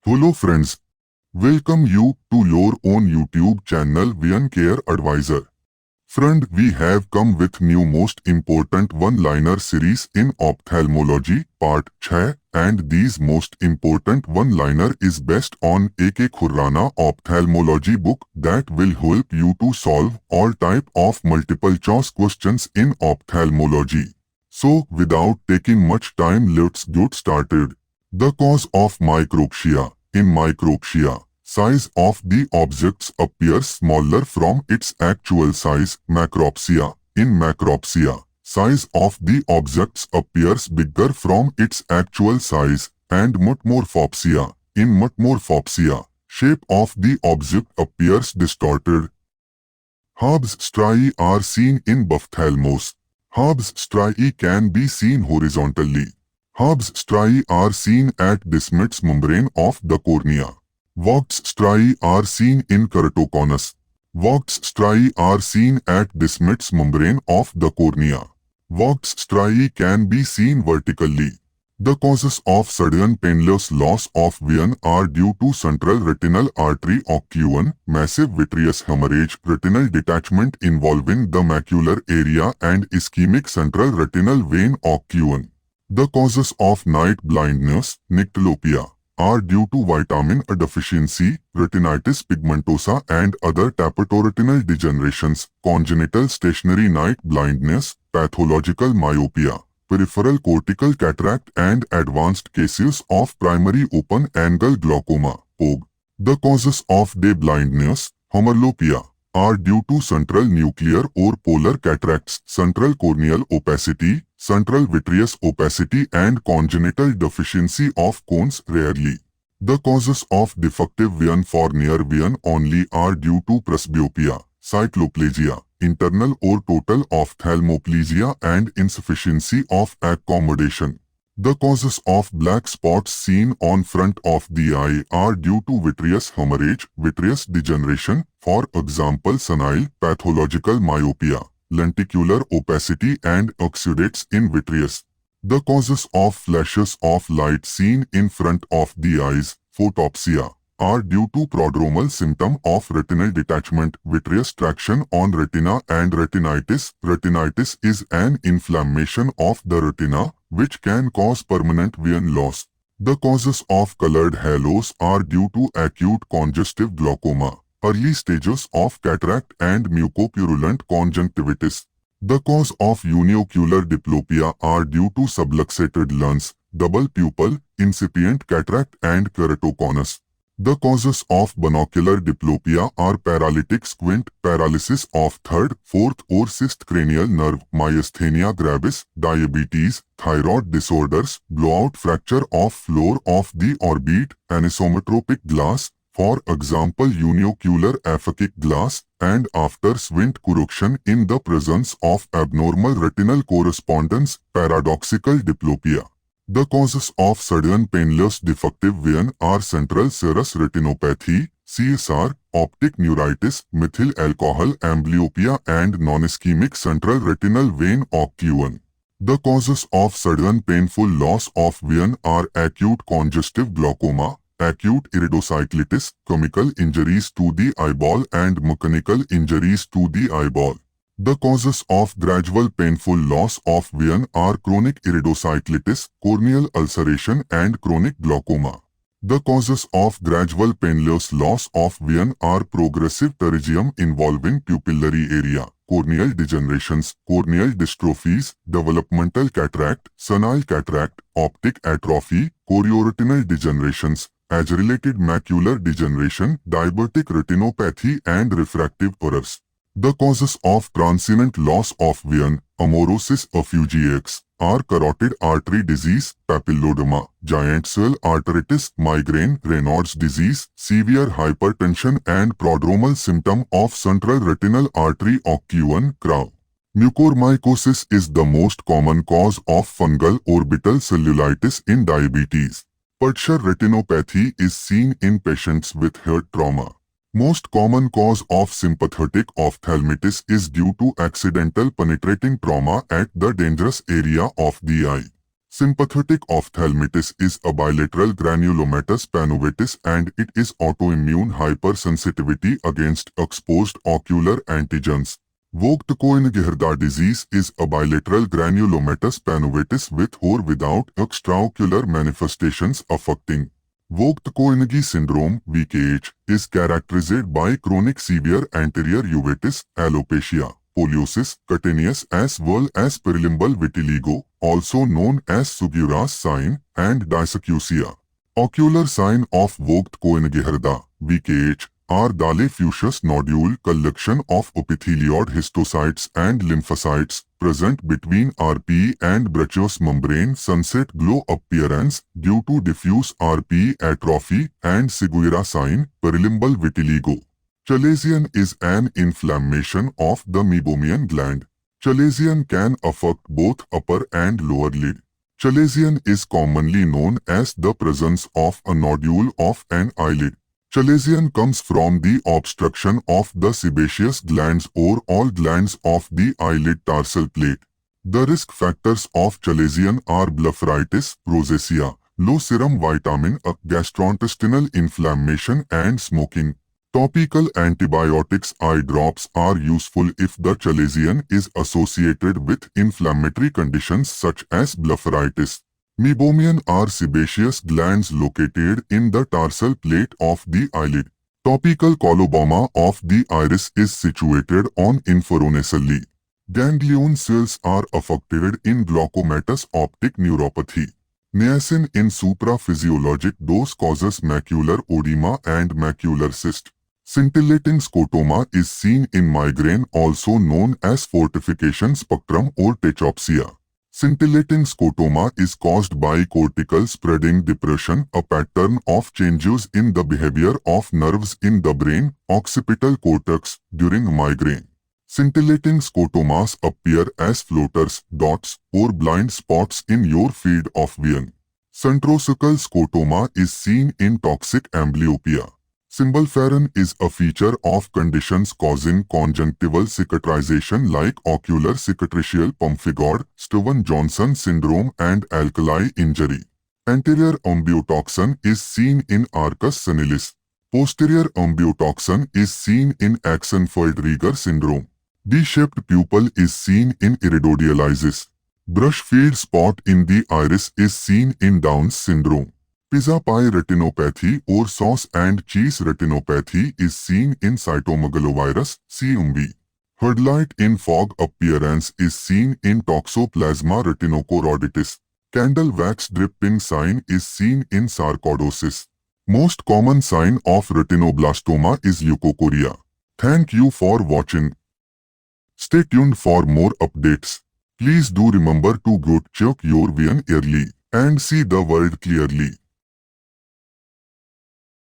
Hello friends, welcome you to your own YouTube channel Vian Care Advisor. Friend, we have come with new most important one-liner series in ophthalmology part 6 and these most important one-liner is based on AK Khurrana ophthalmology book that will help you to solve all type of multiple choice questions in ophthalmology. So without taking much time, let's get started. The cause of micropsia. In micropsia, size of the objects appears smaller from its actual size. Macropsia. In macropsia, size of the objects appears bigger from its actual size. And metamorphopsia. In metamorphopsia, shape of the object appears distorted. Hubs striae are seen in ophthalmos. Hubs striae can be seen horizontally. Hubs striae are seen at Descemet's membrane of the cornea. Vox striae are seen in Keratoconus. Vox striae are seen at Descemet's membrane of the cornea. Vox striae can be seen vertically. The causes of sudden painless loss of vision are due to central retinal artery occlusion, massive vitreous hemorrhage, retinal detachment involving the macular area and ischemic central retinal vein occlusion. The causes of night blindness, nyctalopia, are due to vitamin A deficiency, retinitis pigmentosa and other tapetoretinal degenerations, congenital stationary night blindness, pathological myopia, peripheral cortical cataract and advanced cases of primary open-angle glaucoma, POG. The causes of day blindness, homerlopia, are due to central nuclear or polar cataracts, central corneal opacity, central vitreous opacity and congenital deficiency of cones rarely. The causes of defective vision for near vision only are due to presbyopia, cycloplegia, internal or total ophthalmoplegia and insufficiency of accommodation. The causes of black spots seen on front of the eye are due to vitreous hemorrhage, vitreous degeneration, for example senile, pathological myopia, lenticular opacity and exudates in vitreous. The causes of flashes of light seen in front of the eyes, photopsia, are due to prodromal symptom of retinal detachment, vitreous traction on retina and retinitis. Retinitis is an inflammation of the retina, which can cause permanent vision loss. The causes of colored halos are due to acute congestive glaucoma, early stages of cataract and mucopurulent conjunctivitis. The cause of uniocular diplopia are due to subluxated lens, double pupil, incipient cataract and keratoconus. The causes of binocular diplopia are paralytic squint, paralysis of third, fourth or sixth cranial nerve, myasthenia gravis, diabetes, thyroid disorders, blowout fracture of floor of the orbit, anisometropic glass, for example uniocular aphakic glass, and after squint correction in the presence of abnormal retinal correspondence, paradoxical diplopia. The causes of sudden painless defective vision are central serous retinopathy, CSR, optic neuritis, methyl alcohol amblyopia and non-ischemic central retinal vein occlusion. The causes of sudden painful loss of vision are acute congestive glaucoma, acute iridocyclitis, chemical injuries to the eyeball and mechanical injuries to the eyeball. The causes of gradual painful loss of vision are chronic iridocyclitis, corneal ulceration and chronic glaucoma. The causes of gradual painless loss of vision are progressive pterygium involving pupillary area, corneal degenerations, corneal dystrophies, developmental cataract, senile cataract, optic atrophy, chorioretinal degenerations, age-related macular degeneration, diabetic retinopathy and refractive errors. The causes of transient loss of vision, amaurosis effugiax, are carotid artery disease, papilloedema, giant cell arteritis, migraine, Raynaud's disease, severe hypertension and prodromal symptom of central retinal artery occlusion, CRAO. Mucormycosis is the most common cause of fungal orbital cellulitis in diabetes. Partial retinopathy is seen in patients with head trauma. Most common cause of sympathetic ophthalmitis is due to accidental penetrating trauma at the dangerous area of the eye. Sympathetic ophthalmitis is a bilateral granulomatous pannovitis and it is autoimmune hypersensitivity against exposed ocular antigens. OPHTHALMOLOGY disease is a bilateral granulomatous pannovitis with or without extraocular manifestations affecting. OPHTHALMOLOGY syndrome (VKH) is characterized by chronic severe anterior uveitis, alopecia, poliosis, cutaneous as well as perilimbal vitiligo, also known as Sugiura's sign, and dysaceusia. Ocular sign of OPHTHALMOLOGY (VKH) are diffuse nodule collection of epithelioid histocytes and lymphocytes present between RPE and breccious membrane, sunset glow appearance due to diffuse RPE atrophy, and Sugiura sign, perilimbal vitiligo. Chalazion is an inflammation of the meibomian gland. Chalazion can affect both upper and lower lid. Chalazion is commonly known as the presence of a nodule of an eyelid. Chalazion comes from the obstruction of the sebaceous glands or all glands of the eyelid tarsal plate. The risk factors of chalazion are blepharitis, rosacea, low serum vitamin A, gastrointestinal inflammation, and smoking. Topical antibiotics eye drops are useful if the chalazion is associated with inflammatory conditions such as blepharitis. Meibomian are sebaceous glands located in the tarsal plate of the eyelid. Topical coloboma of the iris is situated on inferonasally. Ganglion cells are affected in glaucomatous optic neuropathy. Niacin in supraphysiologic dose causes macular edema and macular cyst. Scintillating scotoma is seen in migraine, also known as fortification spectrum or tachopsia. Scintillating scotoma is caused by cortical spreading depression, a pattern of changes in the behavior of nerves in the brain, occipital cortex, during migraine. Scintillating scotomas appear as floaters, dots, or blind spots in your field of vision. Centrocecal scotoma is seen in toxic amblyopia. Symbolferin is a feature of conditions causing conjunctival cicatrization like ocular cicatricial pemphigoid, Stevens-Johnson syndrome, and alkali injury. Anterior ambiotoxin is seen in arcus senilis. Posterior ambiotoxin is seen in Axenfeld-Rieger syndrome. D-shaped pupil is seen in iridodialysis. Brush field spot in the iris is seen in Down's syndrome. Pizza pie retinopathy or sauce and cheese retinopathy is seen in cytomegalovirus, CMV. Headlight in fog appearance is seen in toxoplasma retinochoroiditis. Candle wax dripping sign is seen in sarcoidosis. Most common sign of retinoblastoma is leukocoria. Thank you for watching. Stay tuned for more updates. Please do remember to check your vision early and see the world clearly.